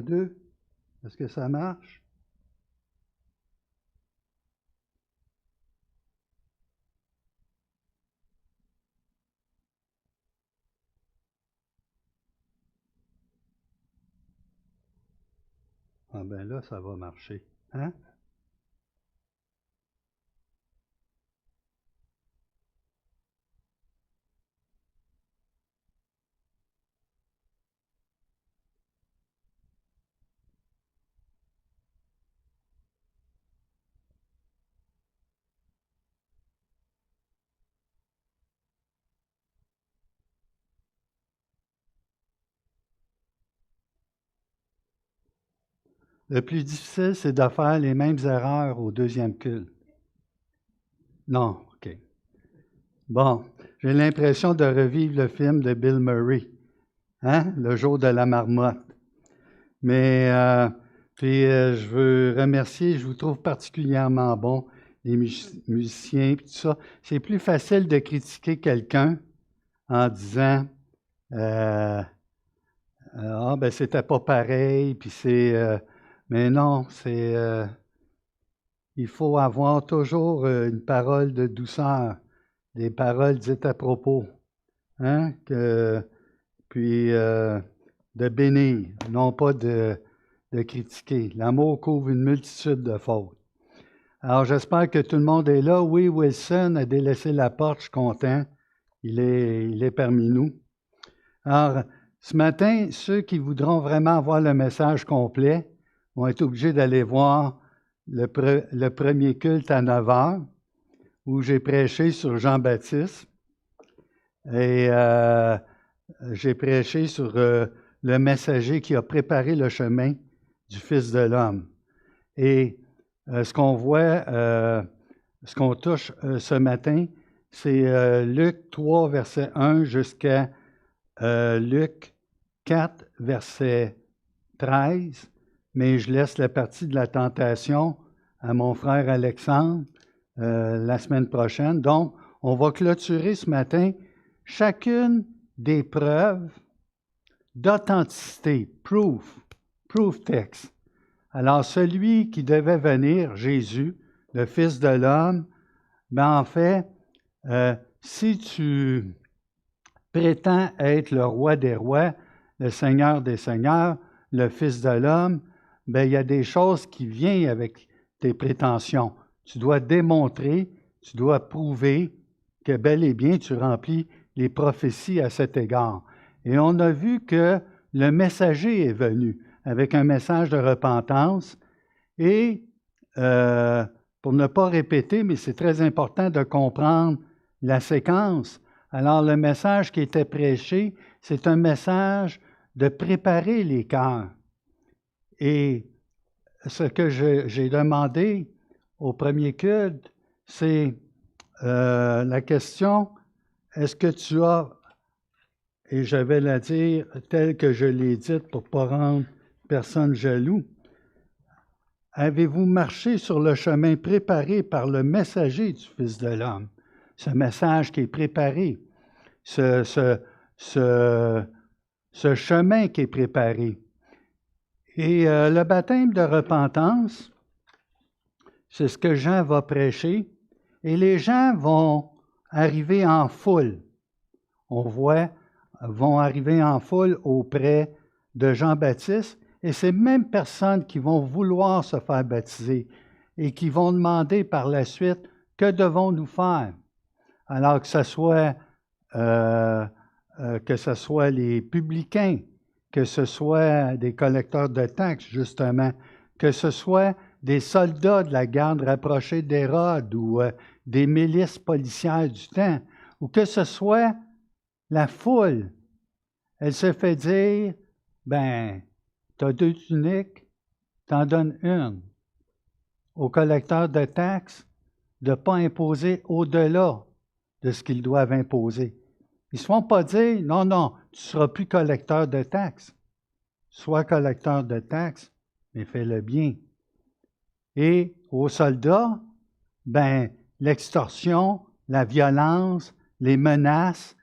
2. Est-ce que ça marche? Ah ben là, ça va marcher. Hein? Le plus difficile, c'est de faire les mêmes erreurs au deuxième culte. Non, OK. Bon, j'ai l'impression de revivre le film de Bill Murray, hein? Le jour de la marmotte. Mais, je veux remercier, je vous trouve particulièrement bon, les musiciens, puis tout ça. C'est plus facile de critiquer quelqu'un en disant ah, ben, c'était pas pareil, puis c'est. Mais non, c'est. Il faut avoir toujours une parole de douceur, des paroles dites à propos, hein? Puis de bénir, non pas de critiquer. L'amour couvre une multitude de fautes. Alors, j'espère que tout le monde est là. Oui, Wilson a délaissé la porte, je suis content. Il est parmi nous. Alors, ce matin, ceux qui voudront vraiment avoir le message complet vont être obligés d'aller voir le premier culte à 9 heures, où j'ai prêché sur Jean-Baptiste. Et j'ai prêché sur le messager qui a préparé le chemin du Fils de l'homme. Et ce qu'on voit, ce qu'on touche ce matin, c'est Luc 3, verset 1 jusqu'à Luc 4, verset 13. Mais je laisse la partie de la tentation à mon frère Alexandre la semaine prochaine. Donc, on va clôturer ce matin chacune des preuves d'authenticité, proof text. Alors, celui qui devait venir, Jésus, le Fils de l'homme, ben en fait, si tu prétends être le roi des rois, le Seigneur des seigneurs, le Fils de l'homme, ben il y a des choses qui viennent avec tes prétentions. Tu dois démontrer, tu dois prouver que bel et bien tu remplis les prophéties à cet égard. Et on a vu que le messager est venu avec un message de repentance et, pour ne pas répéter, mais c'est très important de comprendre la séquence. Alors, le message qui était prêché, c'est un message de préparer les cœurs. Et ce que j'ai demandé au premier culte, c'est la question, est-ce que tu as, et je vais la dire telle que je l'ai dite pour ne pas rendre personne jaloux, avez-vous marché sur le chemin préparé par le messager du Fils de l'homme? Ce message qui est préparé, ce chemin qui est préparé. Et le baptême de repentance, c'est ce que Jean va prêcher, et les gens vont arriver en foule. On voit, vont arriver en foule auprès de Jean-Baptiste, et ces mêmes personnes qui vont vouloir se faire baptiser et qui vont demander par la suite, que devons-nous faire? Alors que ce soit les publicains, que ce soit des collecteurs de taxes, justement, que ce soit des soldats de la garde rapprochée d'Hérode ou des milices policières du temps, ou que ce soit la foule, elle se fait dire, ben, tu as 2 tuniques, t'en donnes une. Aux collecteurs de taxes, de ne pas imposer au-delà de ce qu'ils doivent imposer. Ils ne se font pas dire, non, non, tu ne seras plus collecteur de taxes. Sois collecteur de taxes, mais fais-le bien. Et aux soldats, ben, l'extorsion, la violence, les menaces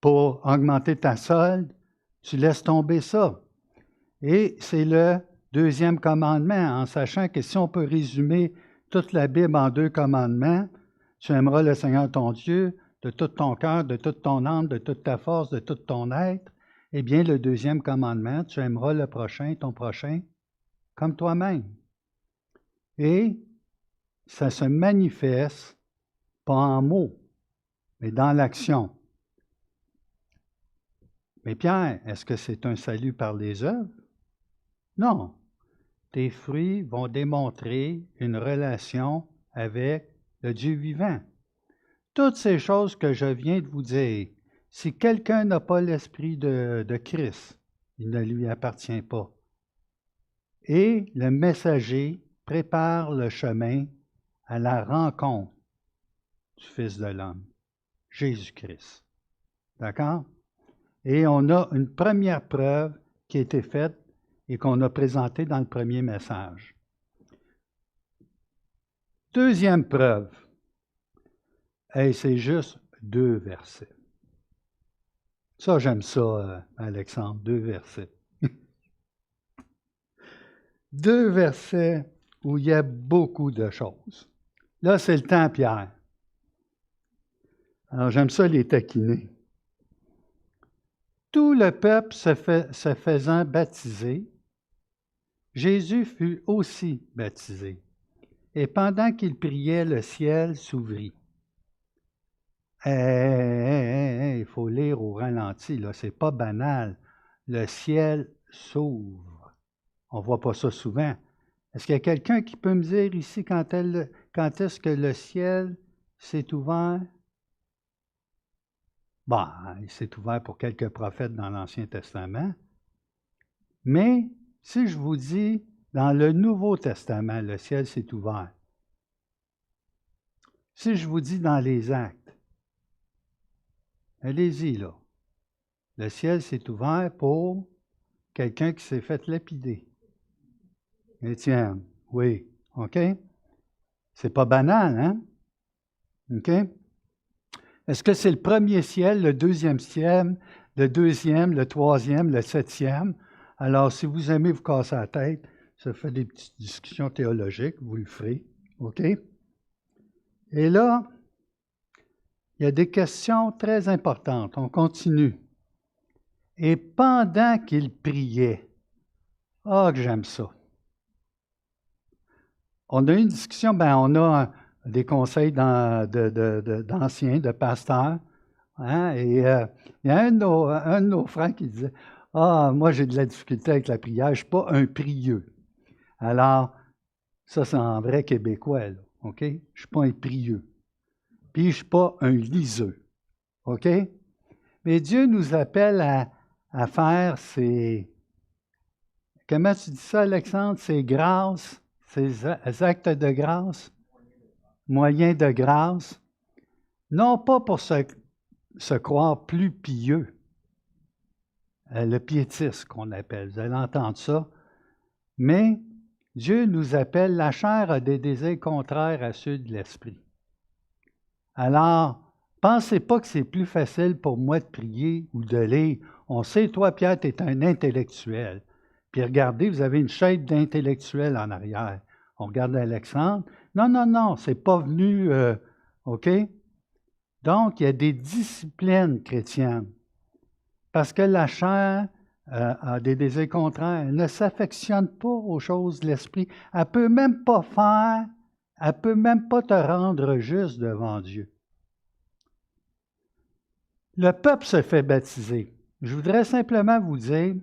pour augmenter ta solde, tu laisses tomber ça. Et c'est le deuxième commandement, en sachant que si on peut résumer toute la Bible en 2 commandements, tu aimeras le Seigneur ton Dieu de tout ton cœur, de toute ton âme, de toute ta force, de tout ton être. Eh bien, le deuxième commandement, tu aimeras le prochain, ton prochain, comme toi-même. Et ça se manifeste pas en mots, mais dans l'action. Mais Pierre, est-ce que c'est un salut par les œuvres? Non. Tes fruits vont démontrer une relation avec le Dieu vivant. Toutes ces choses que je viens de vous dire, si quelqu'un n'a pas l'esprit de Christ, il ne lui appartient pas. Et le messager prépare le chemin à la rencontre du Fils de l'homme, Jésus-Christ. D'accord? Et on a une première preuve qui a été faite et qu'on a présentée dans le premier message. Deuxième preuve, et c'est juste 2 versets. Ça, j'aime ça, Alexandre, 2 versets. 2 versets où il y a beaucoup de choses. Là, c'est le temps, Pierre. Alors, j'aime ça les taquiner. Tout le peuple se faisant baptiser, Jésus fut aussi baptisé. Et pendant qu'il priait, le ciel s'ouvrit. Il faut lire au ralenti, là, c'est pas banal. Le ciel s'ouvre. On ne voit pas ça souvent. Est-ce qu'il y a quelqu'un qui peut me dire ici quand est-ce que le ciel s'est ouvert? Bon, il s'est ouvert pour quelques prophètes dans l'Ancien Testament. Mais si je vous dis, dans le Nouveau Testament, le ciel s'est ouvert. Si je vous dis dans les Actes, allez-y là. Le ciel s'est ouvert pour quelqu'un qui s'est fait lapider. Étienne, oui, OK? C'est pas banal, hein? OK? Est-ce que c'est le premier ciel, le deuxième ciel, le troisième, le septième? Alors, si vous aimez vous casser la tête, ça fait des petites discussions théologiques, vous le ferez, OK? Et là, il y a des questions très importantes. On continue. Et pendant qu'il priait, que j'aime ça. On a eu une discussion, on a des conseils d'anciens, de pasteurs, hein, et il y a un de nos frères qui disait « moi j'ai de la difficulté avec la prière, je ne suis pas un prieux. » Alors, ça c'est en vrai québécois, là, OK? Je ne suis pas un prieux. Puis je ne suis pas un liseux, OK? Mais Dieu nous appelle à faire ces... Comment tu dis ça, Alexandre? Ces grâces, ces actes de grâce, moyens de grâce, non pas pour se croire plus pieux, le piétisme qu'on appelle, vous allez entendre ça, mais Dieu nous appelle, la chair a des désirs contraires à ceux de l'esprit. Alors, pensez pas que c'est plus facile pour moi de prier ou de lire. On sait, toi, Pierre, tu es un intellectuel. Puis regardez, vous avez une chaîne d'intellectuels en arrière. On regarde Alexandre. Non, c'est pas venu, OK? Donc, il y a des disciplines chrétiennes. Parce que la chair a des désirs contraires. Elle ne s'affectionne pas aux choses de l'esprit. Elle ne peut même pas elle ne peut même pas te rendre juste devant Dieu. Le peuple se fait baptiser. Je voudrais simplement vous dire,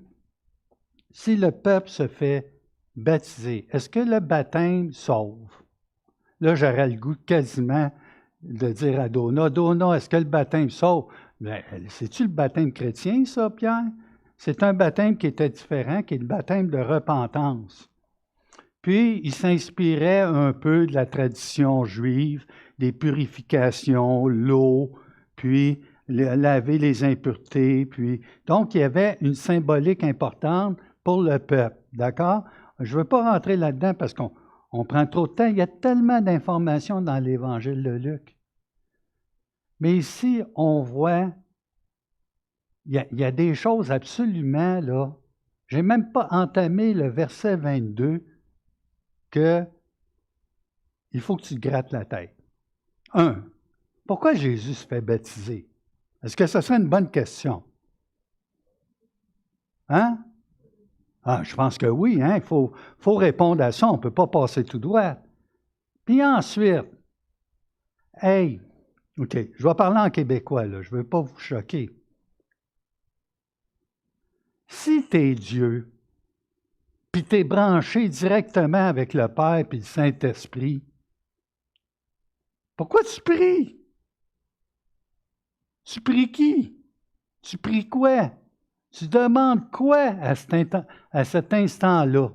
si le peuple se fait baptiser, est-ce que le baptême sauve? Là, j'aurais le goût quasiment de dire à Donna, est-ce que le baptême sauve? Mais c'est-tu le baptême chrétien, ça, Pierre? C'est un baptême qui était différent, qui est le baptême de repentance. Puis, il s'inspirait un peu de la tradition juive, des purifications, l'eau, puis laver les impuretés. Puis, donc, il y avait une symbolique importante pour le peuple. D'accord? Je ne veux pas rentrer là-dedans parce qu'on prend trop de temps. Il y a tellement d'informations dans l'Évangile de Luc. Mais ici, on voit, il y a des choses absolument là, Je n'ai même pas entamé le verset 22 que il faut que tu te grattes la tête. 1. Pourquoi Jésus se fait baptiser? Est-ce que ce serait une bonne question? Hein? Ah, je pense que oui, hein? Il faut répondre à ça, on ne peut pas passer tout droit. Puis ensuite, hey, OK, je vais parler en québécois, là, je ne veux pas vous choquer. Si tu es Dieu, puis tu es branché directement avec le Père et le Saint-Esprit, pourquoi tu pries? Tu pries qui? Tu pries quoi? Tu demandes quoi à cet instant-là?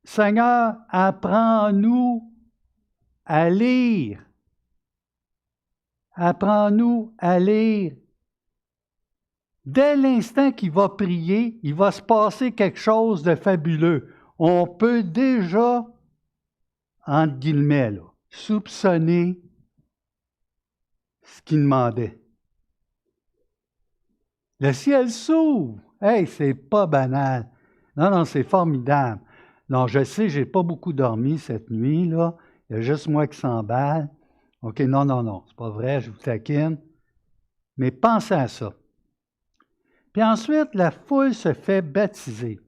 Seigneur, apprends-nous à lire. Apprends-nous à lire. Dès l'instant qu'il va prier, il va se passer quelque chose de fabuleux. On peut déjà, entre guillemets, là, soupçonner ce qu'il demandait. Le ciel s'ouvre. Hey, c'est pas banal. Non, c'est formidable. Non, je sais, j'ai pas beaucoup dormi cette nuit, là. Il y a juste moi qui s'emballe. OK, non, c'est pas vrai, je vous taquine. Mais pensez à ça. Puis ensuite, la foule se fait baptiser.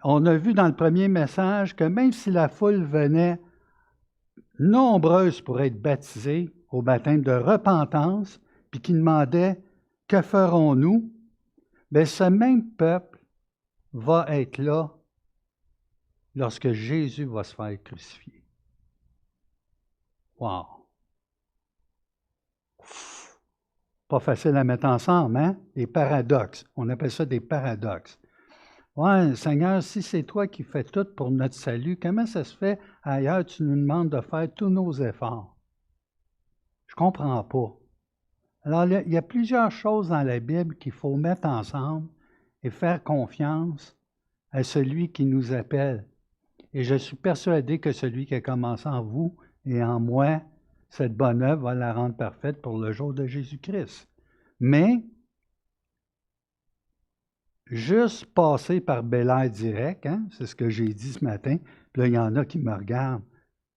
On a vu dans le premier message que même si la foule venait nombreuse pour être baptisée au baptême de repentance, puis qui demandait « Que ferons-nous? » bien, ce même peuple va être là lorsque Jésus va se faire crucifier. Wow! Pas facile à mettre ensemble, hein? Des paradoxes. On appelle ça des paradoxes. Ouais, Seigneur, si c'est toi qui fais tout pour notre salut, comment ça se fait ailleurs tu nous demandes de faire tous nos efforts? Je ne comprends pas. Alors, il y a plusieurs choses dans la Bible qu'il faut mettre ensemble et faire confiance à celui qui nous appelle. Et je suis persuadé que celui qui a commencé en vous et en moi, cette bonne œuvre va la rendre parfaite pour le jour de Jésus-Christ. Mais, juste passer par Bel Air direct, hein, c'est ce que j'ai dit ce matin, puis là, il y en a qui me regardent.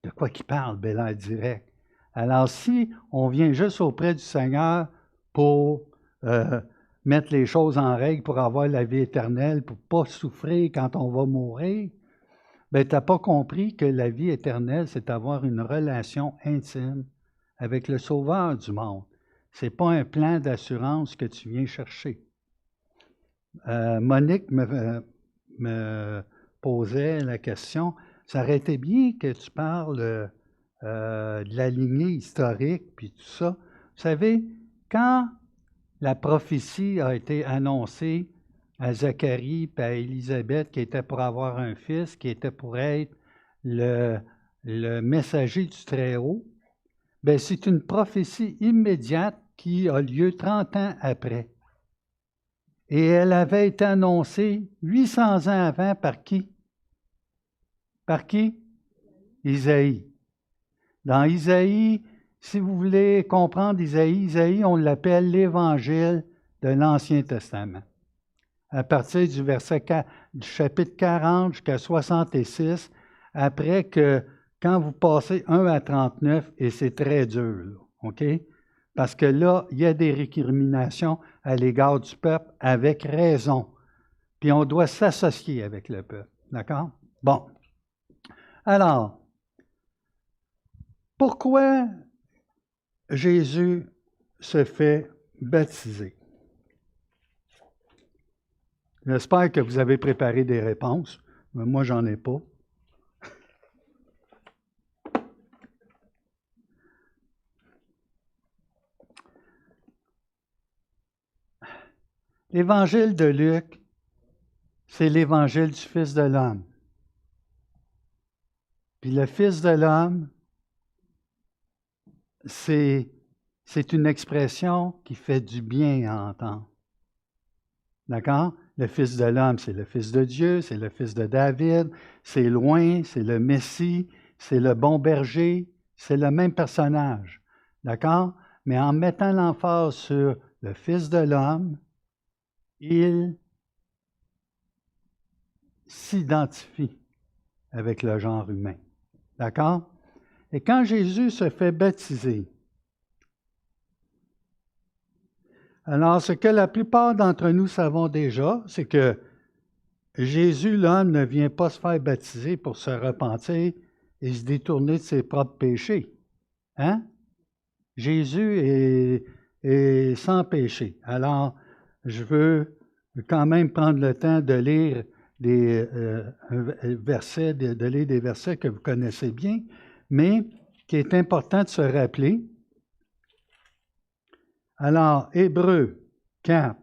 De quoi qu'il parle, Bel Air direct? Alors, si on vient juste auprès du Seigneur pour mettre les choses en règle, pour avoir la vie éternelle, pour ne pas souffrir quand on va mourir, bien, tu n'as pas compris que la vie éternelle, c'est avoir une relation intime avec le Sauveur du monde. Ce n'est pas un plan d'assurance que tu viens chercher. Monique me posait la question, ça aurait été bien que tu parles de la lignée historique, puis tout ça. Vous savez, quand la prophétie a été annoncée à Zacharie et à Élisabeth, qui était pour avoir un fils, qui était pour être le messager du Très-Haut, bien, c'est une prophétie immédiate qui a lieu 30 ans après. Et elle avait été annoncée 800 ans avant par qui? Par qui? Isaïe. Dans Isaïe, si vous voulez comprendre Isaïe, on l'appelle l'Évangile de l'Ancien Testament. À partir du du chapitre 40 jusqu'à 66, après que, quand vous passez 1 à 39, et c'est très dur, là, OK? Parce que là, il y a des récriminations à l'égard du peuple avec raison. Puis on doit s'associer avec le peuple. D'accord? Bon. Alors, pourquoi Jésus se fait baptiser? J'espère que vous avez préparé des réponses, mais moi, j'en ai pas. L'évangile de Luc, c'est l'évangile du Fils de l'homme. Puis le Fils de l'homme, c'est une expression qui fait du bien à entendre. D'accord? Le Fils de l'homme, c'est le Fils de Dieu, c'est le Fils de David, c'est loin, c'est le Messie, c'est le bon berger, c'est le même personnage. D'accord? Mais en mettant l'emphase sur le Fils de l'homme, il s'identifie avec le genre humain. D'accord? Et quand Jésus se fait baptiser, alors ce que la plupart d'entre nous savons déjà, c'est que Jésus, l'homme, ne vient pas se faire baptiser pour se repentir et se détourner de ses propres péchés. Hein? Jésus est sans péché. Alors, je veux quand même prendre le temps de lire des versets, de lire des versets que vous connaissez bien, mais qui est important de se rappeler. Alors, Hébreux 4,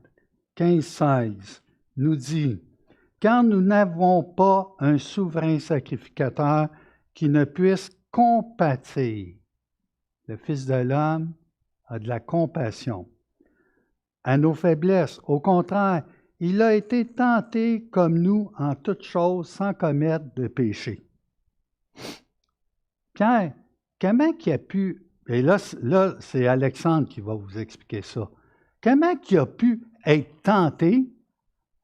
15, 16 nous dit, « Car nous n'avons pas un souverain sacrificateur qui ne puisse compatir. Le Fils de l'homme a de la compassion à nos faiblesses. Au contraire, il a été tenté comme nous en toutes choses sans commettre de péché. » Pierre, comment il a pu, et là c'est Alexandre qui va vous expliquer ça, comment il a pu être tenté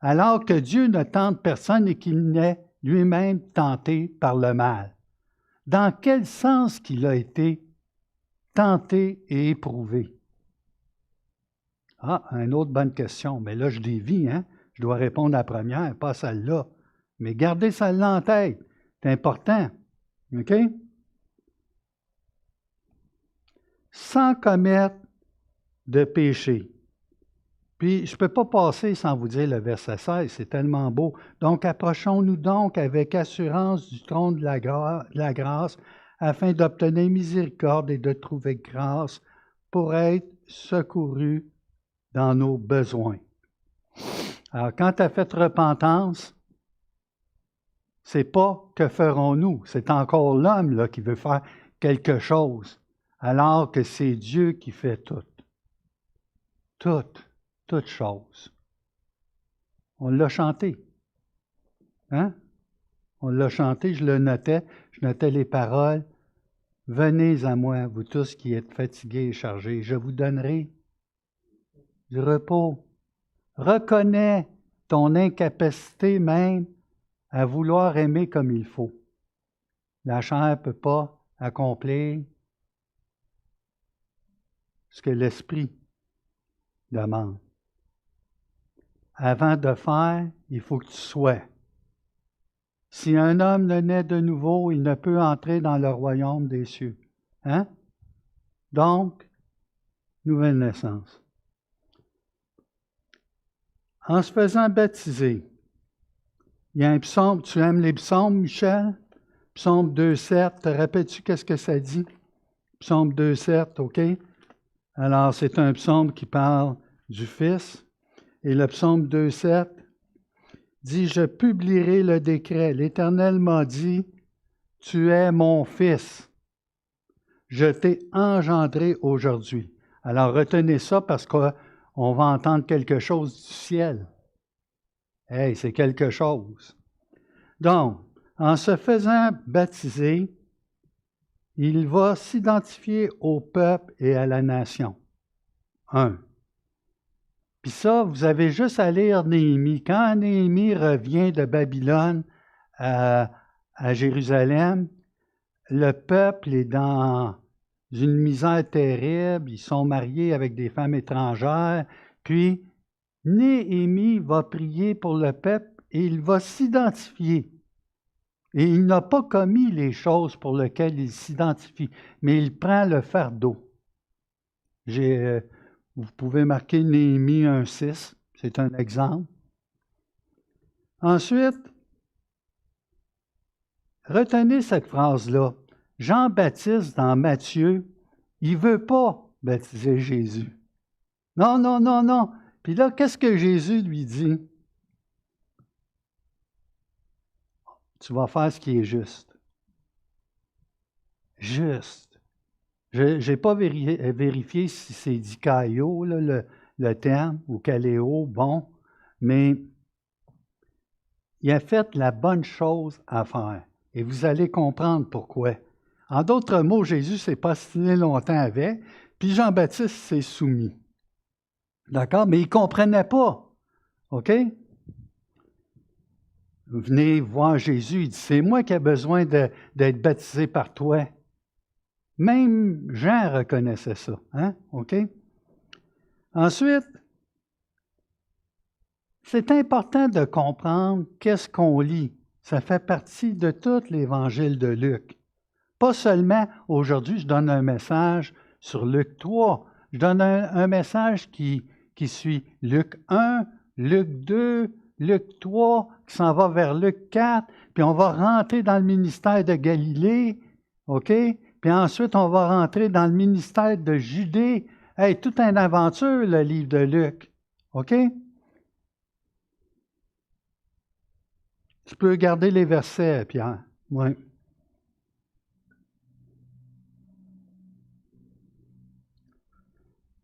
alors que Dieu ne tente personne et qu'il n'est lui-même tenté par le mal? Dans quel sens qu'il a été tenté et éprouvé? Ah, une autre bonne question, mais là je dévie, hein? Je dois répondre à la première, pas celle-là. Mais gardez celle-là en tête, c'est important, OK? Sans commettre de péché. Puis, je ne peux pas passer sans vous dire le verset 16, c'est tellement beau. « Donc, approchons-nous donc avec assurance du trône de la grâce, afin d'obtenir miséricorde et de trouver grâce pour être secourus dans nos besoins. » Alors, quand tu as fait repentance, c'est pas « que ferons-nous », c'est encore l'homme là, qui veut faire quelque chose, alors que c'est Dieu qui fait tout. Toute chose. On l'a chanté. Hein? On l'a chanté, je le notais, je notais les paroles. « Venez à moi, vous tous qui êtes fatigués et chargés, je vous donnerai du repos. » Reconnais ton incapacité même à vouloir aimer comme il faut. La chair ne peut pas accomplir ce que l'esprit demande. Avant de faire, il faut que tu sois. Si un homme ne naît de nouveau, il ne peut entrer dans le royaume des cieux. Hein? Donc, nouvelle naissance. En se faisant baptiser, il y a un psaume, tu aimes les psaumes, Michel? Psaume 2,7, te rappelles-tu qu'est-ce que ça dit? Psaume 2,7, OK? Alors, c'est un psaume qui parle du Fils. Et le psaume 2,7 dit « Je publierai le décret. L'Éternel m'a dit, tu es mon Fils. Je t'ai engendré aujourd'hui. » Alors, retenez ça parce qu'on va entendre quelque chose du ciel. Hey, c'est quelque chose. Donc, en se faisant baptiser, il va s'identifier au peuple et à la nation. 1. Puis ça, vous avez juste à lire Néhémie. Quand Néhémie revient de Babylone à Jérusalem, le peuple est dans une misère terrible. Ils sont mariés avec des femmes étrangères. Puis, Néhémie va prier pour le peuple et il va s'identifier. Et il n'a pas commis les choses pour lesquelles il s'identifie, mais il prend le fardeau. Vous pouvez marquer Néhémie 1,6, c'est un exemple. Ensuite, retenez cette phrase-là. Jean-Baptiste, dans Matthieu, il ne veut pas baptiser Jésus. Non, non, non, non. Puis là, qu'est-ce que Jésus lui dit? Tu vas faire ce qui est juste. Juste. Je n'ai pas vérifié si c'est dikaio, là, le terme, ou kaléo, bon, mais il a fait la bonne chose à faire. Et vous allez comprendre pourquoi. En d'autres mots, Jésus s'est pas stiné longtemps avec, puis Jean-Baptiste s'est soumis. D'accord? Mais il ne comprenait pas. OK? Venez voir Jésus, il dit, c'est moi qui ai besoin d'être baptisé par toi. Même Jean reconnaissait ça. Hein? OK? Ensuite, c'est important de comprendre qu'est-ce qu'on lit. Ça fait partie de tout l'Évangile de Luc. Pas seulement aujourd'hui, je donne un message sur Luc 3. Je donne un message qui suit Luc 1, Luc 2, Luc 3, qui s'en va vers Luc 4, puis on va rentrer dans le ministère de Galilée, OK? Puis ensuite, on va rentrer dans le ministère de Judée. Hey, toute une aventure, le livre de Luc, OK? Tu peux garder les versets, Pierre. Oui.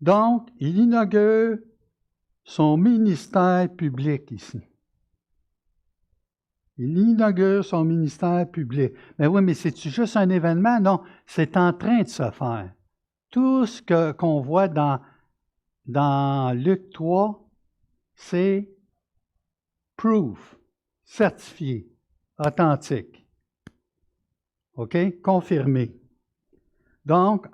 Donc, il inaugure son ministère public ici. Il inaugure son ministère public. Mais oui, mais c'est-tu juste un événement? Non, c'est en train de se faire. Tout ce qu'on voit dans Luc 3, c'est proof, certifié, authentique. OK? Confirmé. Donc,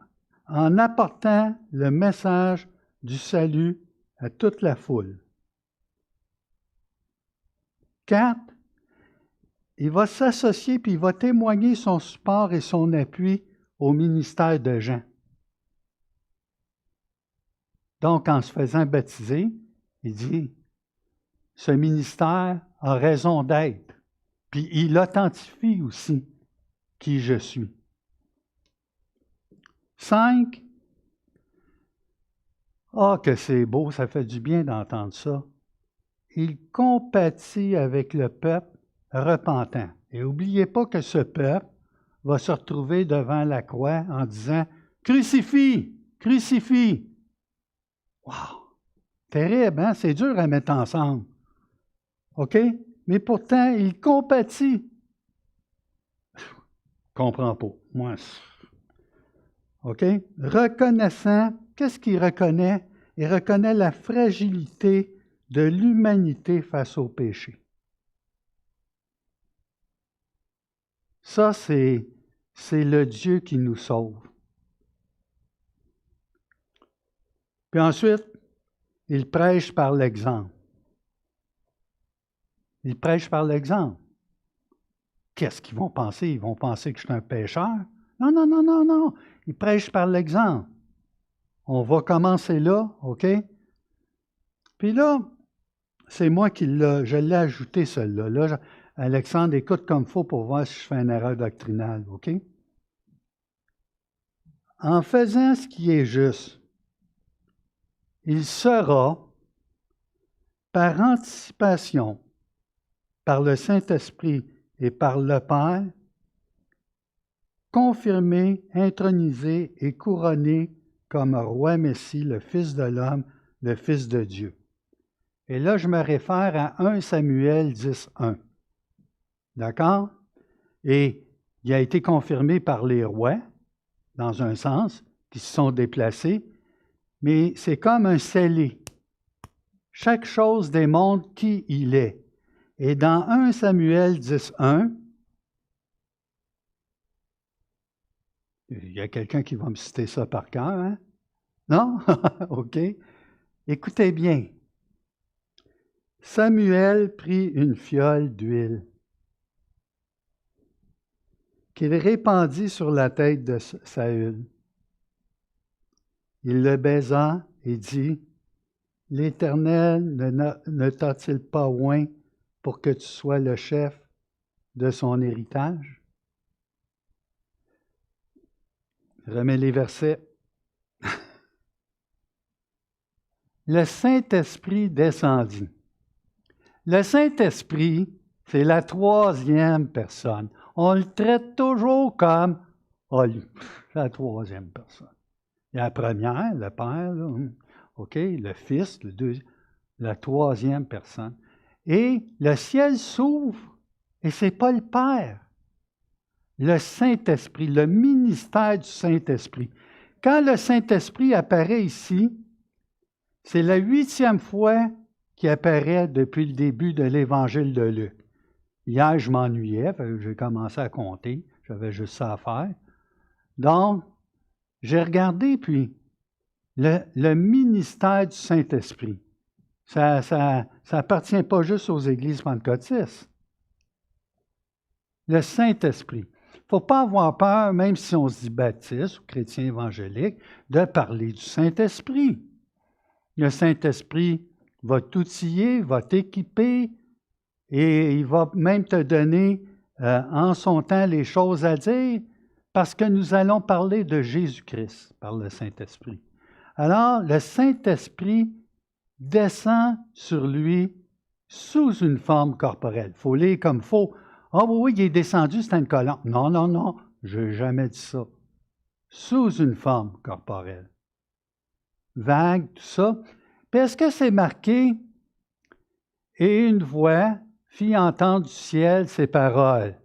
en apportant le message du salut à toute la foule. 4. Il va s'associer puis il va témoigner son support et son appui au ministère de Jean. Donc, en se faisant baptiser, il dit, ce ministère a raison d'être. Puis il authentifie aussi qui je suis. 5. Ah, que c'est beau, ça fait du bien d'entendre ça. Il compatit avec le peuple repentant. Et n'oubliez pas que ce peuple va se retrouver devant la croix en disant « Crucifie! Crucifie! » Wow! Terrible, hein? C'est dur à mettre ensemble. OK? Mais pourtant, il compatit. Je comprends pas. Moi, OK? Reconnaissant, qu'est-ce qu'il reconnaît? Il reconnaît la fragilité de l'humanité face au péché. Ça, c'est le Dieu qui nous sauve. Puis ensuite, il prêche par l'exemple. Il prêche par l'exemple. Qu'est-ce qu'ils vont penser? Ils vont penser que je suis un pécheur? Non, non, non, non, non. Il prêche par l'exemple. On va commencer là, OK? Puis là, c'est moi je l'ai ajouté celle-là. Là, Alexandre, écoute comme il faut pour voir si je fais une erreur doctrinale, OK? En faisant ce qui est juste, il sera, par anticipation, par le Saint-Esprit et par le Père, confirmé, intronisé et couronné comme roi Messie, le Fils de l'homme, le Fils de Dieu. Et là, je me réfère à 1 Samuel 10:1. D'accord? Et il a été confirmé par les rois, dans un sens, qui se sont déplacés, mais c'est comme un scellé. Chaque chose démontre qui il est. Et dans 1 Samuel 10:1, il y a quelqu'un qui va me citer ça par cœur, hein? Non? OK. Écoutez bien. Samuel prit une fiole d'huile qu'il répandit sur la tête de Saül. Il le baisa et dit, « L'Éternel ne t'a-t-il pas oint pour que tu sois le chef de son héritage? » Remets les versets. Le Saint-Esprit descendit. Le Saint-Esprit, c'est la troisième personne. On le traite toujours comme la troisième personne. Il y a la première, le Père, là, OK, le Fils, le deuxième, la troisième personne. Et le ciel s'ouvre, et ce n'est pas le Père. Le Saint-Esprit, le ministère du Saint-Esprit. Quand le Saint-Esprit apparaît ici, c'est la 8e fois qui apparaît depuis le début de l'Évangile de Luc. Hier, je m'ennuyais, j'ai commencé à compter, j'avais juste ça à faire. Donc, j'ai regardé, puis le ministère du Saint-Esprit, ça appartient pas juste aux églises pentecôtistes. Le Saint-Esprit. Il ne faut pas avoir peur, même si on se dit baptiste ou chrétien évangélique, de parler du Saint-Esprit. Le Saint-Esprit va t'outiller, va t'équiper et il va même te donner en son temps les choses à dire parce que nous allons parler de Jésus-Christ par le Saint-Esprit. Alors, le Saint-Esprit descend sur lui sous une forme corporelle. Il faut lire comme il faut. Ah oui, il est descendu, c'était une colonne. Non, non, non, je n'ai jamais dit ça. Sous une forme corporelle. Vague, tout ça. Puis est-ce que c'est marqué « Et une voix fit entendre du ciel ces paroles ».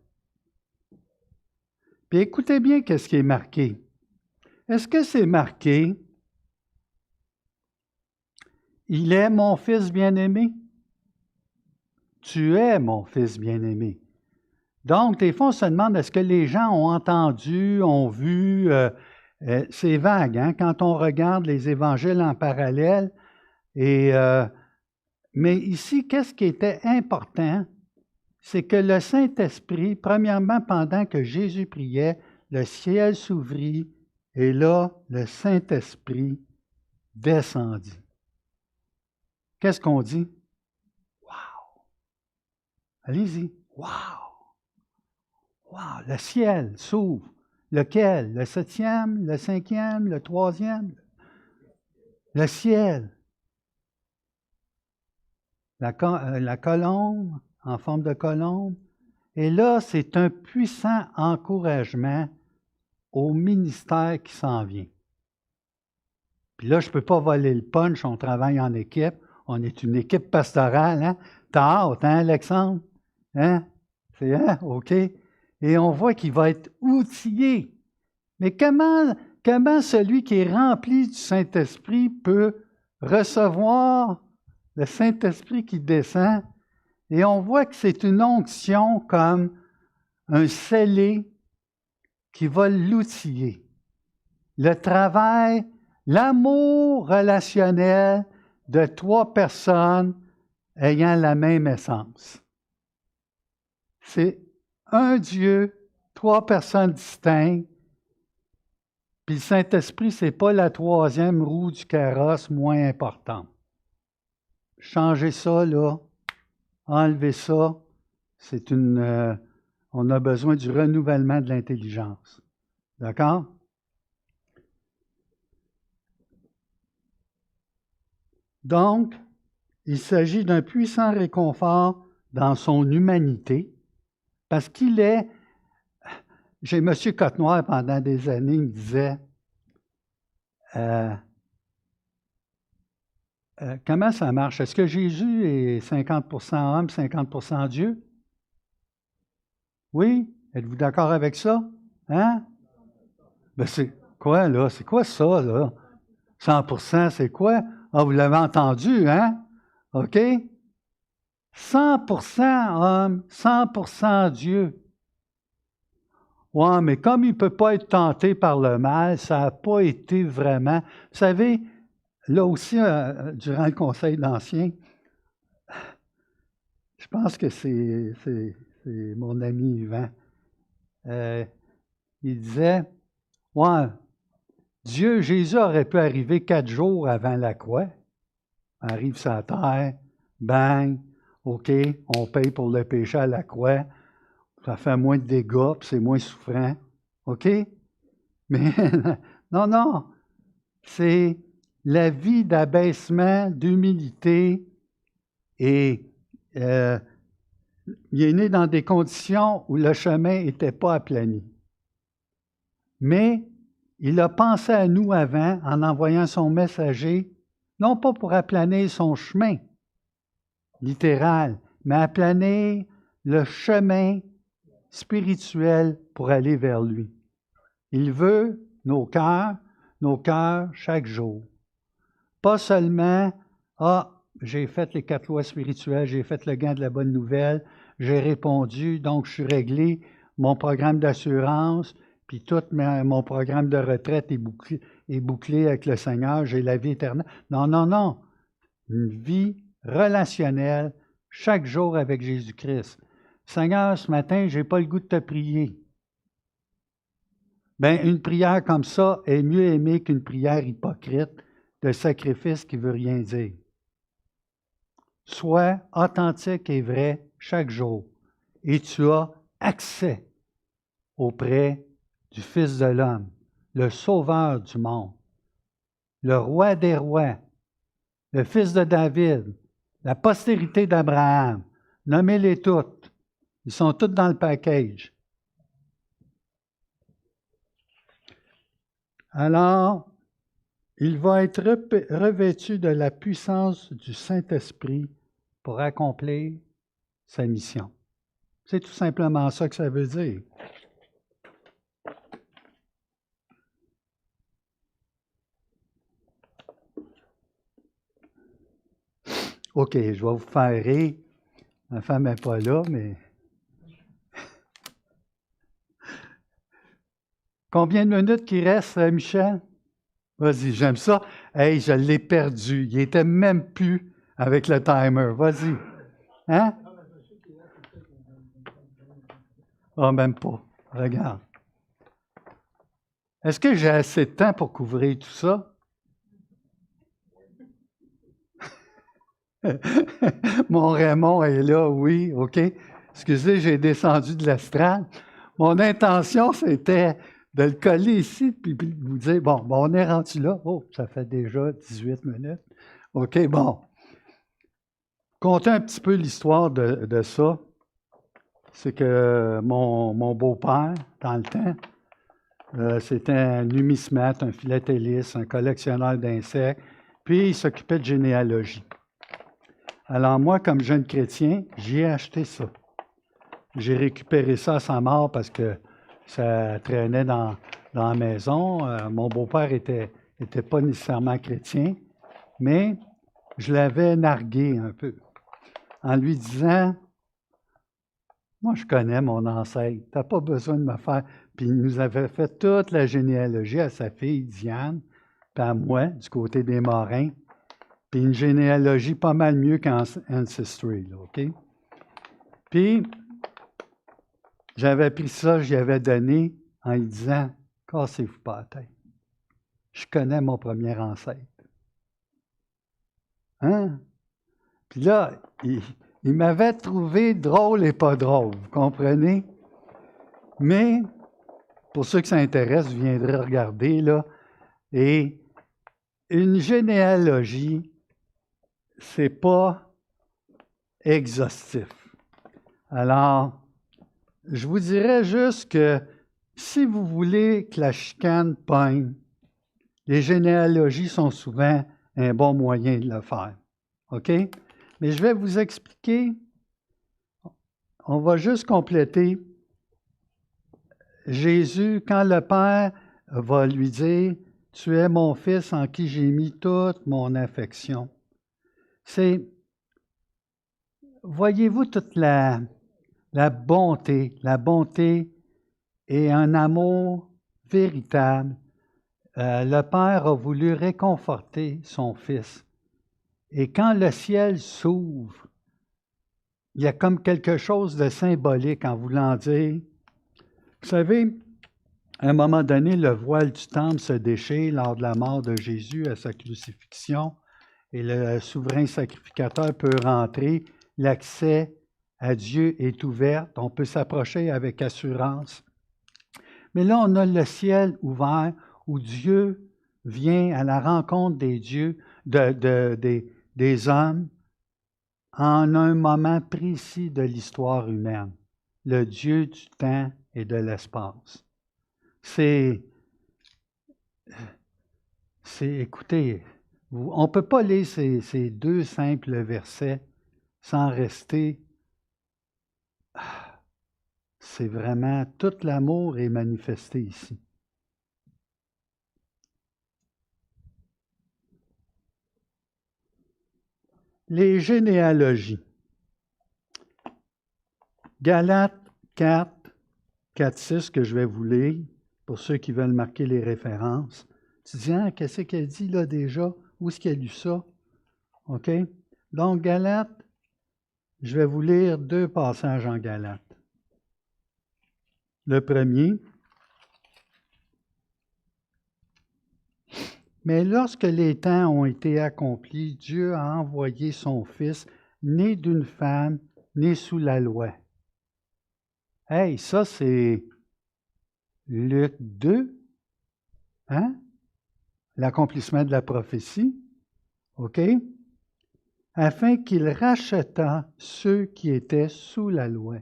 Puis écoutez bien qu'est-ce qui est marqué. Est-ce que c'est marqué « Il est mon fils bien-aimé ». Tu es mon fils bien-aimé. Donc, des fois, on se demande, est-ce que les gens ont entendu, ont vu, c'est vague, hein, quand on regarde les évangiles en parallèle. Mais ici, qu'est-ce qui était important? C'est que le Saint-Esprit, premièrement, pendant que Jésus priait, le ciel s'ouvrit et là, le Saint-Esprit descendit. Qu'est-ce qu'on dit? Wow! Allez-y. Wow! Wow! Le ciel s'ouvre. Lequel? Le 7e, le 5e, le 3e? Le ciel. La colombe, en forme de colombe. Et là, c'est un puissant encouragement au ministère qui s'en vient. Puis là, je ne peux pas voler le punch, on travaille en équipe. On est une équipe pastorale, hein? T'as hâte, hein, Alexandre? Hein? C'est, hein? OK. Et on voit qu'il va être outillé. Mais comment celui qui est rempli du Saint-Esprit peut recevoir le Saint-Esprit qui descend? Et on voit que c'est une onction comme un scellé qui va l'outiller. Le travail, l'amour relationnel de 3 personnes ayant la même essence. C'est un Dieu, 3 personnes distinctes, puis le Saint-Esprit, ce n'est pas la 3e roue du carrosse moins importante. Changez ça, là, enlevez ça, c'est on a besoin du renouvellement de l'intelligence. D'accord? Donc, il s'agit d'un puissant réconfort dans son humanité, parce qu'il est... J'ai M. Cotenoir pendant des années, il me disait comment ça marche? Est-ce que Jésus est 50% homme, 50% Dieu? Oui? Êtes-vous d'accord avec ça? Hein? Ben c'est quoi, là? C'est quoi ça, là? 100%, c'est quoi? Ah, vous l'avez entendu, hein? OK? 100% homme, 100% Dieu. Ouais, mais comme il ne peut pas être tenté par le mal, ça n'a pas été vraiment... Vous savez, là aussi, durant le Conseil d'Anciens, je pense que c'est mon ami Yvan, il disait, ouais, Jésus aurait pu arriver 4 jours avant la croix, arrive sur la terre, bang, OK, on paye pour le péché à la croix, ça fait moins de dégâts, puis c'est moins souffrant, OK? Mais non, c'est la vie d'abaissement, d'humilité, et il est né dans des conditions où le chemin n'était pas aplani. Mais il a pensé à nous avant en envoyant son messager, non pas pour aplanir son chemin littéral, mais aplanir le chemin spirituel pour aller vers lui. Il veut nos cœurs chaque jour. Pas seulement, j'ai fait les 4 lois spirituelles, j'ai fait le gant de la bonne nouvelle, j'ai répondu, donc je suis réglé, mon programme d'assurance, puis tout mon programme de retraite est bouclé avec le Seigneur, j'ai la vie éternelle. Non, non, non. Une vie relationnelle chaque jour avec Jésus-Christ. Seigneur, ce matin, je n'ai pas le goût de te prier. Bien, une prière comme ça est mieux aimée qu'une prière hypocrite de sacrifice qui ne veut rien dire. Sois authentique et vrai chaque jour et tu as accès auprès du Fils de l'homme, le Sauveur du monde, le Roi des rois, le Fils de David, la postérité d'Abraham. Nommez-les toutes. Ils sont toutes dans le package. Alors, il va être revêtu de la puissance du Saint-Esprit pour accomplir sa mission. C'est tout simplement ça que ça veut dire. OK, je vais vous faire rire. Ma femme n'est pas là, mais... Combien de minutes qu'il reste, Michel? Vas-y, j'aime ça. Hey, je l'ai perdu. Il n'était même plus avec le timer. Vas-y. Hein? Ah, même pas. Regarde. Est-ce que j'ai assez de temps pour couvrir tout ça? Mon Raymond est là, oui, OK. Excusez, j'ai descendu de l'estrade. Mon intention, c'était de le coller ici, puis de vous dire, bon, on est rendu là. Oh, ça fait déjà 18 minutes. OK, bon. Conter un petit peu l'histoire de ça. C'est que mon beau-père, dans le temps, c'était un numismate, un philatéliste, un collectionneur d'insectes, puis il s'occupait de généalogie. Alors moi, comme jeune chrétien, j'ai acheté ça. J'ai récupéré ça à sa mort parce que ça traînait dans la maison. Mon beau-père était pas nécessairement chrétien, mais je l'avais nargué un peu en lui disant, moi je connais mon ancêtre, tu n'as pas besoin de me faire. Puis il nous avait fait toute la généalogie à sa fille Diane, puis à moi, du côté des Morins. Puis une généalogie pas mal mieux qu'Ancestry, là, OK? Puis, j'avais pris ça, j'y avais donné en lui disant, « Cassez-vous pas la tête. Je connais mon premier ancêtre. » Hein? Puis là, il m'avait trouvé drôle et pas drôle, vous comprenez? Mais, pour ceux que ça intéresse, vous viendrez regarder, là. Et une généalogie, c'est pas exhaustif. Alors, je vous dirais juste que si vous voulez que la chicane pogne, les généalogies sont souvent un bon moyen de le faire. OK? Mais je vais vous expliquer. On va juste compléter. Jésus, quand le Père va lui dire, « Tu es mon Fils en qui j'ai mis toute mon affection. » C'est, voyez-vous toute la bonté et un amour véritable. Le Père a voulu réconforter son Fils. Et quand le ciel s'ouvre, il y a comme quelque chose de symbolique en voulant dire, vous savez, à un moment donné, le voile du temple se déchire lors de la mort de Jésus à sa crucifixion et le souverain sacrificateur peut rentrer. L'accès à Dieu est ouvert. On peut s'approcher avec assurance. Mais là, on a le ciel ouvert où Dieu vient à la rencontre des dieux, des hommes en un moment précis de l'histoire humaine, le Dieu du temps et de l'espace. Écoutez, on ne peut pas lire ces deux simples versets sans rester. C'est vraiment tout l'amour est manifesté ici. Les généalogies. Galates 4, 4, 6 que je vais vous lire, pour ceux qui veulent marquer les références. Tu dis, ah, qu'est-ce qu'elle dit là déjà? Où est-ce qu'elle a lu ça? OK? Donc, Galates, je vais vous lire 2 passages en Galates. Le premier. Mais lorsque les temps ont été accomplis, Dieu a envoyé son Fils, né d'une femme, né sous la loi. Hey, ça c'est Luc 2, hein? L'accomplissement de la prophétie, OK? Afin qu'il rachetât ceux qui étaient sous la loi,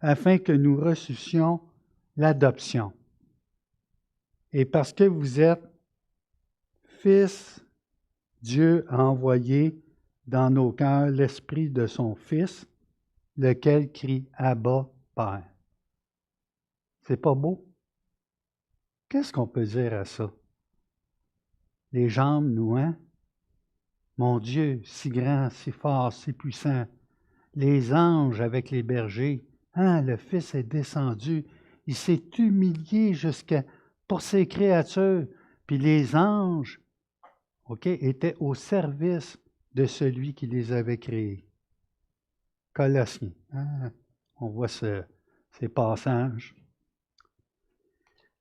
afin que nous reçussions l'adoption. Et parce que vous êtes fils, Dieu a envoyé dans nos cœurs l'esprit de son Fils, lequel crie Abba, Père. C'est pas beau? Qu'est-ce qu'on peut dire à ça? Les jambes, nous, hein? Mon Dieu, si grand, si fort, si puissant. Les anges avec les bergers. Hein, le Fils est descendu. Il s'est humilié pour ses créatures. Puis les anges, OK, étaient au service de celui qui les avait créés. Colossiens. Hein? On voit ces passages.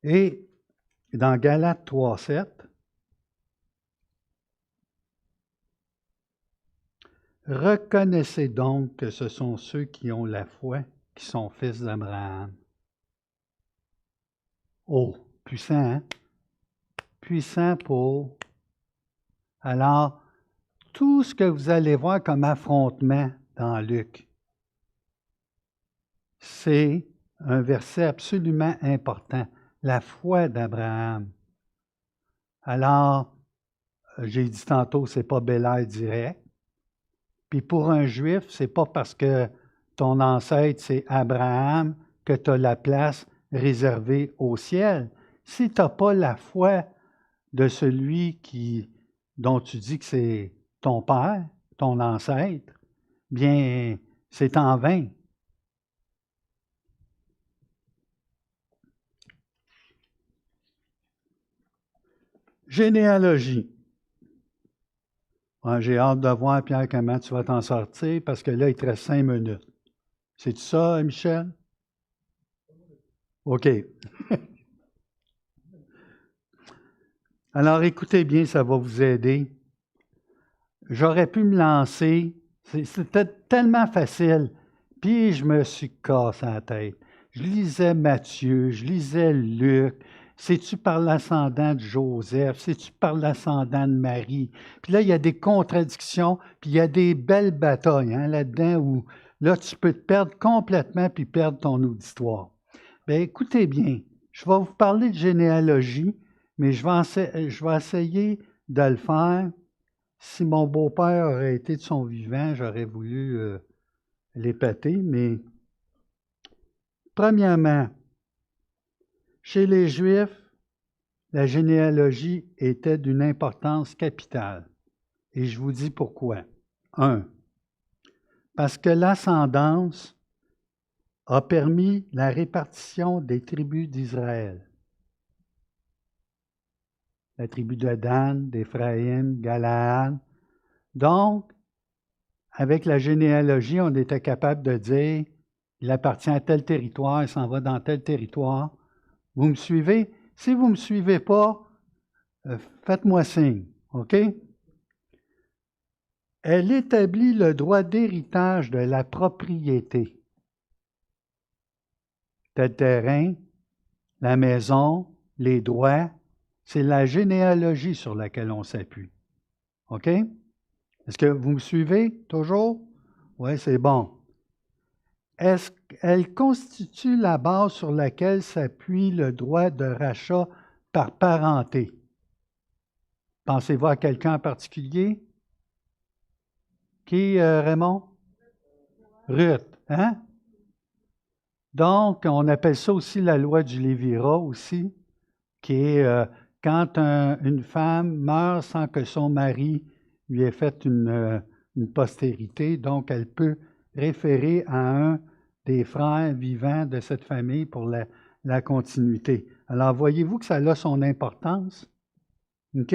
Et dans Galates 3, 7, reconnaissez donc que ce sont ceux qui ont la foi qui sont fils d'Abraham. Oh, puissant, hein? Puissant pour... Alors, tout ce que vous allez voir comme affrontement dans Luc, c'est un verset absolument important, la foi d'Abraham. Alors, j'ai dit tantôt, c'est pas Bel-Air direct. Puis pour un Juif, c'est pas parce que ton ancêtre, c'est Abraham, que tu as la place réservée au ciel. Si tu n'as pas la foi de celui dont tu dis que c'est ton père, ton ancêtre, bien, c'est en vain. Généalogie. Ouais, j'ai hâte de voir, Pierre, comment tu vas t'en sortir, parce que là, il te reste 5 minutes. C'est ça, Michel? OK. Alors, écoutez bien, ça va vous aider. J'aurais pu me lancer, c'était tellement facile, puis je me suis cassé la tête. Je lisais Matthieu, je lisais Luc, c'est-tu par l'ascendant de Joseph, c'est-tu par l'ascendant de Marie? Puis là, il y a des contradictions, puis il y a des belles batailles là-dedans où là, tu peux te perdre complètement puis perdre ton auditoire. Bien, écoutez bien, je vais vous parler de généalogie, mais je vais essayer de le faire. Si mon beau-père aurait été de son vivant, j'aurais voulu l'épater, mais premièrement, chez les Juifs, la généalogie était d'une importance capitale. Et je vous dis pourquoi. 1. Parce que l'ascendance a permis la répartition des tribus d'Israël. La tribu de Dan, d'Éphraïm, Galaad. Donc, avec la généalogie, on était capable de dire, il appartient à tel territoire, il s'en va dans tel territoire. Vous me suivez? Si vous ne me suivez pas, faites-moi signe, OK? Elle établit le droit d'héritage de la propriété. Tel terrain, la maison, les droits, c'est la généalogie sur laquelle on s'appuie. OK? Est-ce que vous me suivez toujours? Oui, c'est bon. Est-ce qu'elle constitue la base sur laquelle s'appuie le droit de rachat par parenté? Pensez-vous à quelqu'un en particulier? Qui, Raymond? Ruth, hein? Donc, on appelle ça aussi la loi du Lévirat aussi, qui est quand une femme meurt sans que son mari lui ait fait une postérité, donc elle peut référer à un des frères vivants de cette famille pour la continuité. Alors, voyez-vous que ça a son importance? OK?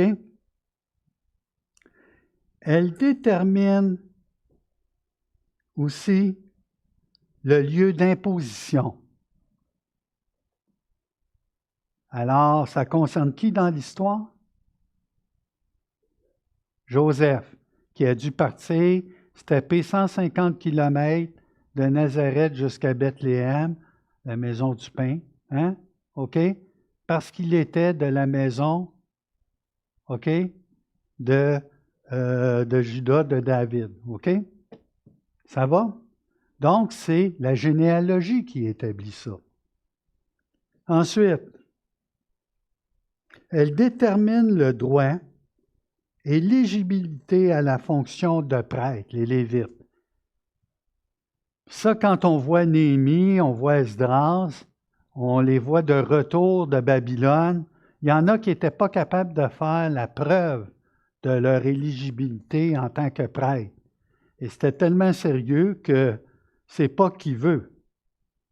Elle détermine aussi le lieu d'imposition. Alors, ça concerne qui dans l'histoire? Joseph, qui a dû partir, se taper 150 km de Nazareth jusqu'à Bethléem, la maison du pain, hein? OK? Parce qu'il était de la maison, OK? De Judas, de David, OK? Ça va? Donc, c'est la généalogie qui établit ça. Ensuite, elle détermine le droit et l'éligibilité à la fonction de prêtre, les Lévites. Ça, quand on voit Néhémie, on voit Esdras, on les voit de retour de Babylone, il y en a qui n'étaient pas capables de faire la preuve de leur éligibilité en tant que prêtre. Et c'était tellement sérieux que c'est pas qui veut,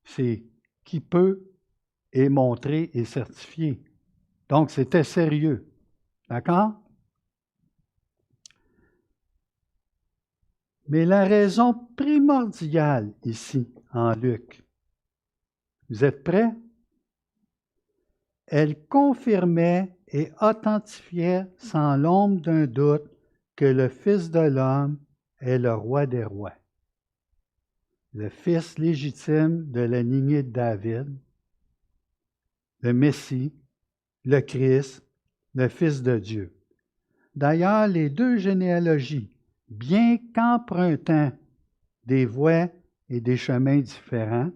c'est qui peut est montré et certifié. Donc, c'était sérieux. D'accord? Mais la raison primordiale ici, en Luc, vous êtes prêts? Elle confirmait et authentifiait sans l'ombre d'un doute que le Fils de l'homme est le roi des rois, le fils légitime de la lignée de David, le Messie, le Christ, le Fils de Dieu. D'ailleurs, les deux généalogies, bien qu'empruntant des voies et des chemins différents,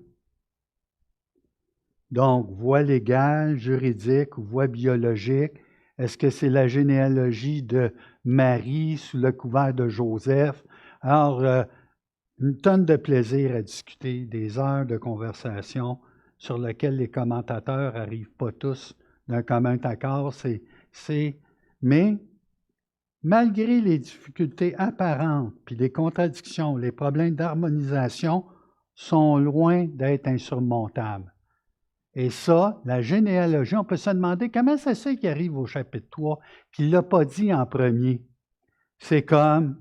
donc voie légale, juridique ou voie biologique, est-ce que c'est la généalogie de Marie sous le couvert de Joseph? Alors, une tonne de plaisir à discuter, des heures de conversation sur lesquelles les commentateurs n'arrivent pas tous d'un commun accord. Mais malgré les difficultés apparentes, puis les contradictions, les problèmes d'harmonisation sont loin d'être insurmontables. Et ça, la généalogie, on peut se demander comment ça se fait qu'il arrive au chapitre 3, qu'il ne l'a pas dit en premier. C'est comme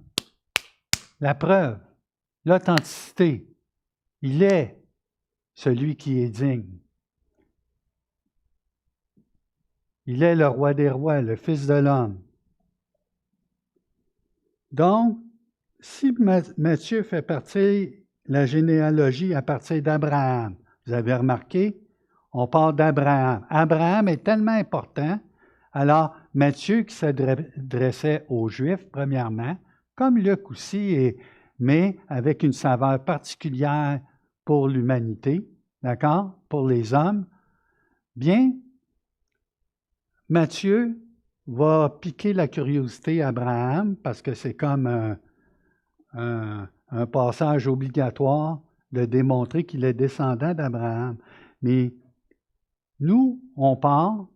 la preuve, l'authenticité. Il est celui qui est digne. Il est le roi des rois, le Fils de l'homme. Donc, si Matthieu fait partie la généalogie à partir d'Abraham, vous avez remarqué, on parle d'Abraham. Abraham est tellement important. Alors, Matthieu qui s'adressait aux Juifs, premièrement, comme Luc aussi, mais avec une saveur particulière pour l'humanité, d'accord, pour les hommes, bien, Matthieu va piquer la curiosité à Abraham parce que c'est comme un passage obligatoire de démontrer qu'il est descendant d'Abraham. Mais nous, on part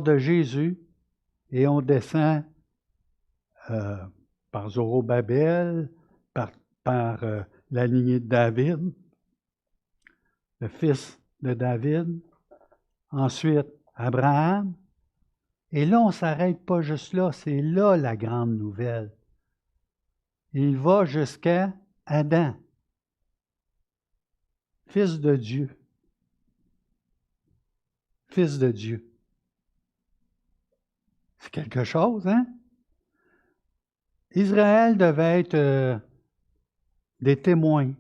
de Jésus et on descend par Zorobabel, par la lignée de David, le fils de David, ensuite Abraham. Et là, on ne s'arrête pas juste là, c'est là la grande nouvelle. Il va jusqu'à Adam, fils de Dieu. Fils de Dieu. C'est quelque chose, hein? Israël devait être des témoins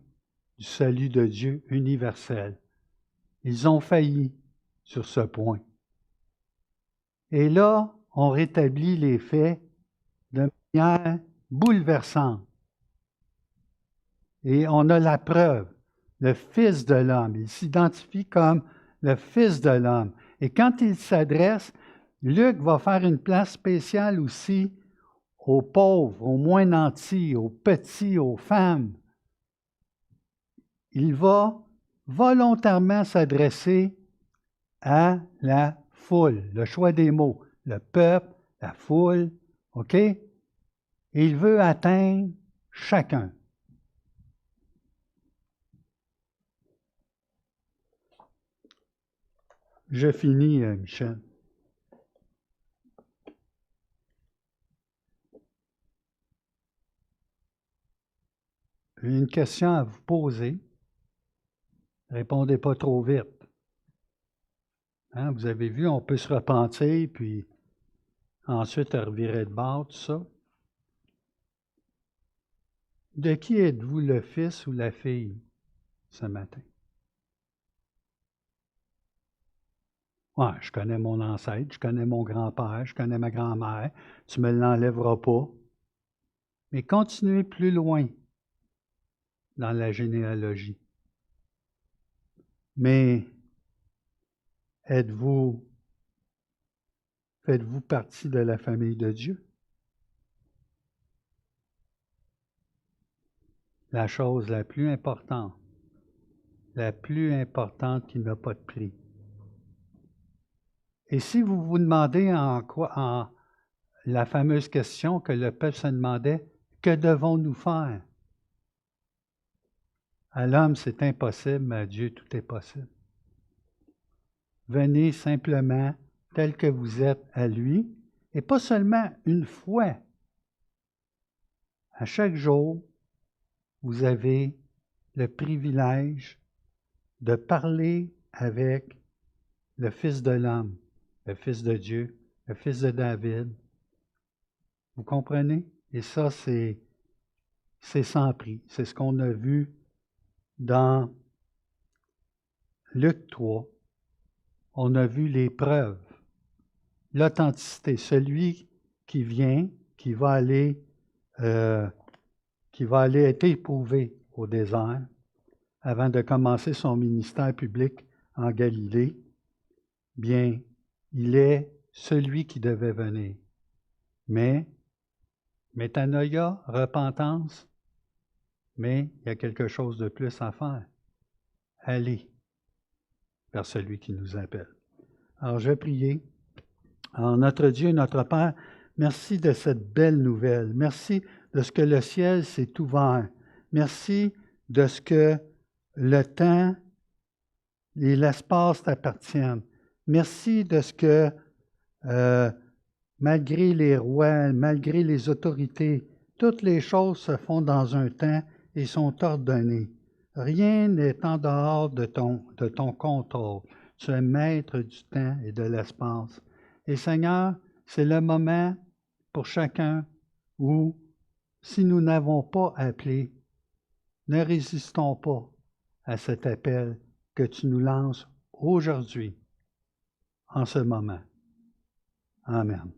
du salut de Dieu universel. Ils ont failli sur ce point. Et là, on rétablit les faits de manière bouleversante. Et on a la preuve, le Fils de l'homme. Il s'identifie comme le Fils de l'homme. Et quand il s'adresse, Luc va faire une place spéciale aussi aux pauvres, aux moins nantis, aux petits, aux femmes. Il va volontairement s'adresser à la foule, le choix des mots, le peuple, la foule, OK? Et il veut atteindre chacun. Je finis, Michel. J'ai une question à vous poser. Répondez pas trop vite. Hein, vous avez vu, on peut se repentir, puis ensuite revirer de bord, tout ça. De qui êtes-vous le fils ou la fille ce matin? Ouais, je connais mon ancêtre, je connais mon grand-père, je connais ma grand-mère, tu me l'enlèveras pas. Mais continuez plus loin dans la généalogie. Mais faites-vous partie de la famille de Dieu? La chose la plus importante qui n'a pas de prix. Et si vous vous demandez en la fameuse question que le peuple se demandait, que devons-nous faire? À l'homme, c'est impossible, mais à Dieu, tout est possible. Venez simplement tel que vous êtes à lui, et pas seulement une fois. À chaque jour, vous avez le privilège de parler avec le Fils de l'homme, le Fils de Dieu, le Fils de David. Vous comprenez? Et ça, c'est sans prix. C'est ce qu'on a vu dans Luc 3. On a vu les preuves, l'authenticité, celui qui vient, qui va aller être éprouvé au désert avant de commencer son ministère public en Galilée, bien, il est celui qui devait venir. Mais, métanoïa, repentance, mais il y a quelque chose de plus à faire. Allez vers celui qui nous appelle. Alors, je vais prier. Alors, notre Dieu, notre Père, merci de cette belle nouvelle. Merci de ce que le ciel s'est ouvert. Merci de ce que le temps et l'espace t'appartiennent. Merci de ce que, malgré les rois, malgré les autorités, toutes les choses se font dans un temps et sont ordonnées. Rien n'est en dehors de ton contrôle. Tu es maître du temps et de l'espace. Et Seigneur, c'est le moment pour chacun où, si nous n'avons pas appelé, ne résistons pas à cet appel que tu nous lances aujourd'hui, en ce moment. Amen.